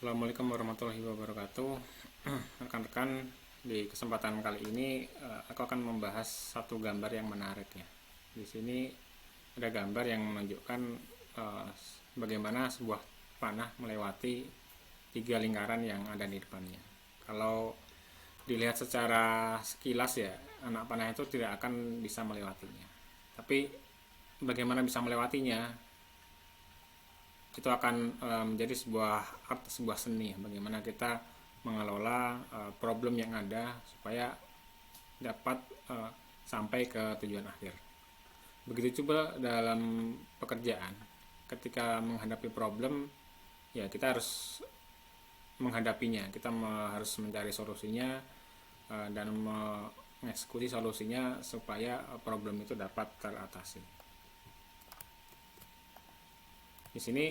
Assalamualaikum warahmatullahi wabarakatuh. Rekan-rekan, di kesempatan kali ini aku akan membahas satu gambar yang menarik ya. Di sini ada gambar yang menunjukkan bagaimana sebuah panah melewati tiga lingkaran yang ada di depannya. Kalau dilihat secara sekilas ya, anak panah itu tidak akan bisa melewatinya. Tapi bagaimana bisa melewatinya, itu akan menjadi sebuah art, sebuah seni, bagaimana kita mengelola problem yang ada supaya dapat sampai ke tujuan akhir. Begitu juga dalam pekerjaan, ketika menghadapi problem ya kita harus menghadapinya, kita harus mencari solusinya dan mengeksekusi solusinya supaya problem itu dapat teratasi. Di sini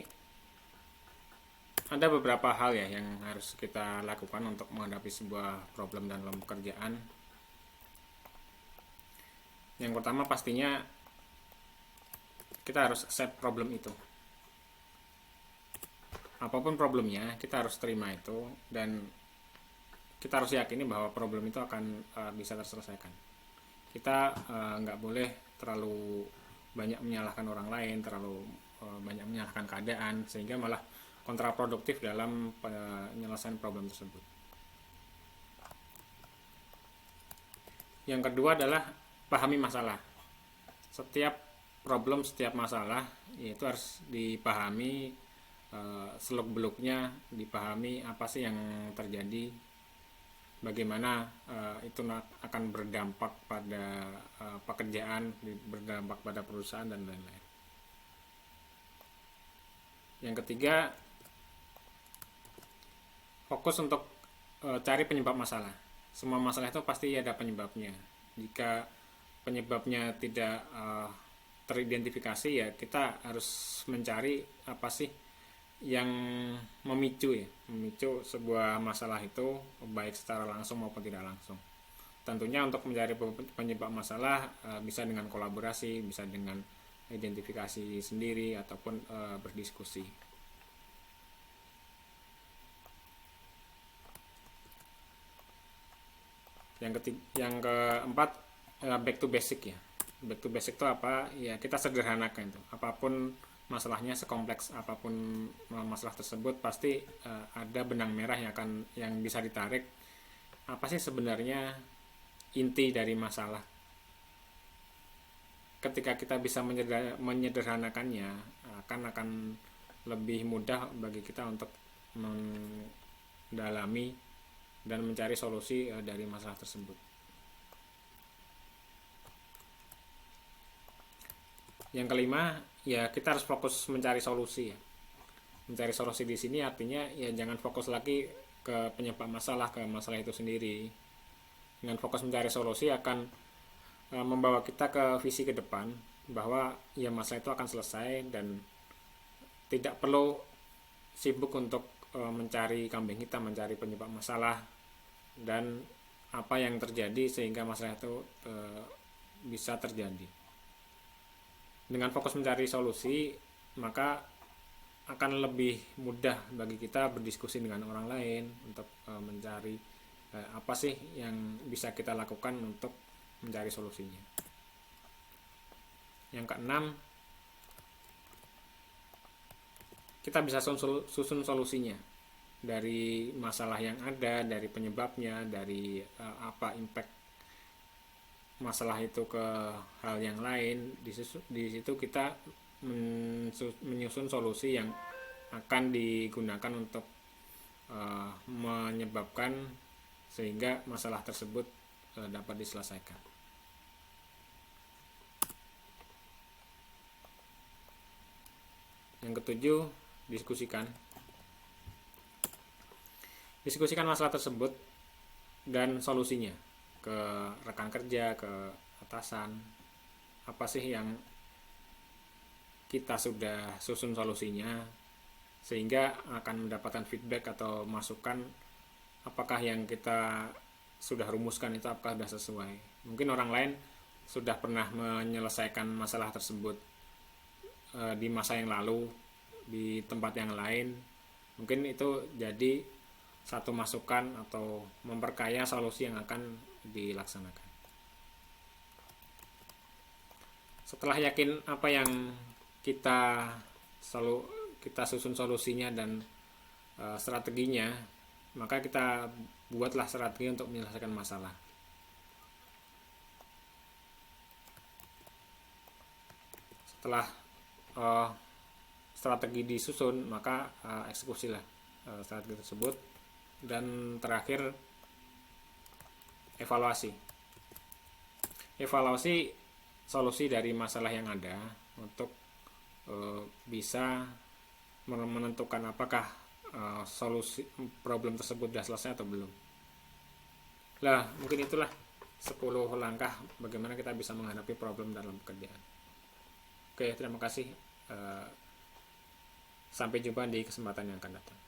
ada beberapa hal ya yang harus kita lakukan untuk menghadapi sebuah problem dalam pekerjaan. Yang pertama pastinya kita harus accept problem itu. Apapun problemnya, kita harus terima itu dan kita harus yakini bahwa problem itu akan bisa terselesaikan. Kita nggak boleh terlalu banyak menyalahkan orang lain, terlalu banyak menyalahkan keadaan, sehingga malah kontraproduktif dalam penyelesaian problem tersebut. Yang kedua adalah pahami masalah. Setiap problem, setiap masalah itu harus dipahami seluk-beluknya, dipahami apa sih yang terjadi, bagaimana itu akan berdampak pada pekerjaan, berdampak pada perusahaan dan lain-lain. Yang ketiga, fokus untuk cari penyebab masalah. Semua masalah itu pasti ada penyebabnya. Jika penyebabnya tidak teridentifikasi, ya kita harus mencari apa sih yang memicu sebuah masalah itu, baik secara langsung maupun tidak langsung. Tentunya untuk mencari penyebab masalah bisa dengan kolaborasi, bisa dengan identifikasi sendiri ataupun berdiskusi. Yang keempat, back to basic ya. Back to basic itu apa? Ya kita sederhanakan itu. Apapun masalahnya, sekompleks apapun masalah tersebut, pasti ada benang merah yang bisa ditarik. Apa sih sebenarnya inti dari masalah? Ketika kita bisa menyederhanakannya, akan lebih mudah bagi kita untuk mendalami dan mencari solusi dari masalah tersebut. Yang kelima, ya kita harus fokus mencari solusi ya. Mencari solusi di sini artinya ya jangan fokus lagi ke penyebab masalah, ke masalah itu sendiri. Dengan fokus mencari solusi akan membawa kita ke visi ke depan bahwa ya masalah itu akan selesai dan tidak perlu sibuk untuk mencari kambing hitam, mencari penyebab masalah dan apa yang terjadi sehingga masalah itu bisa terjadi. Dengan fokus mencari solusi, maka akan lebih mudah bagi kita berdiskusi dengan orang lain untuk mencari apa sih yang bisa kita lakukan untuk mencari solusinya. Yang keenam, kita bisa susun solusinya dari masalah yang ada, dari penyebabnya, dari apa impact masalah itu ke hal yang lain. Di situ kita menyusun solusi yang akan digunakan untuk menyebabkan sehingga masalah tersebut dapat diselesaikan. Yang ketujuh, diskusikan masalah tersebut dan solusinya ke rekan kerja, ke atasan. Apa sih yang kita sudah susun solusinya, sehingga akan mendapatkan feedback atau masukan apakah yang kita sudah rumuskan itu apakah sudah sesuai. Mungkin orang lain sudah pernah menyelesaikan masalah tersebut di masa yang lalu, di tempat yang lain, Mungkin itu jadi satu masukan atau memperkaya solusi yang akan dilaksanakan. Setelah yakin apa yang kita susun solusinya dan strateginya, maka kita buatlah strategi untuk menyelesaikan masalah. Setelah strategi disusun, maka eksekusilah strategi tersebut. Dan terakhir, evaluasi solusi dari masalah yang ada untuk bisa menentukan apakah solusi problem tersebut sudah selesai atau belum. Lah, mungkin itulah 10 langkah bagaimana kita bisa menghadapi problem dalam pekerjaan. Oke, terima kasih. Sampai jumpa di kesempatan yang akan datang.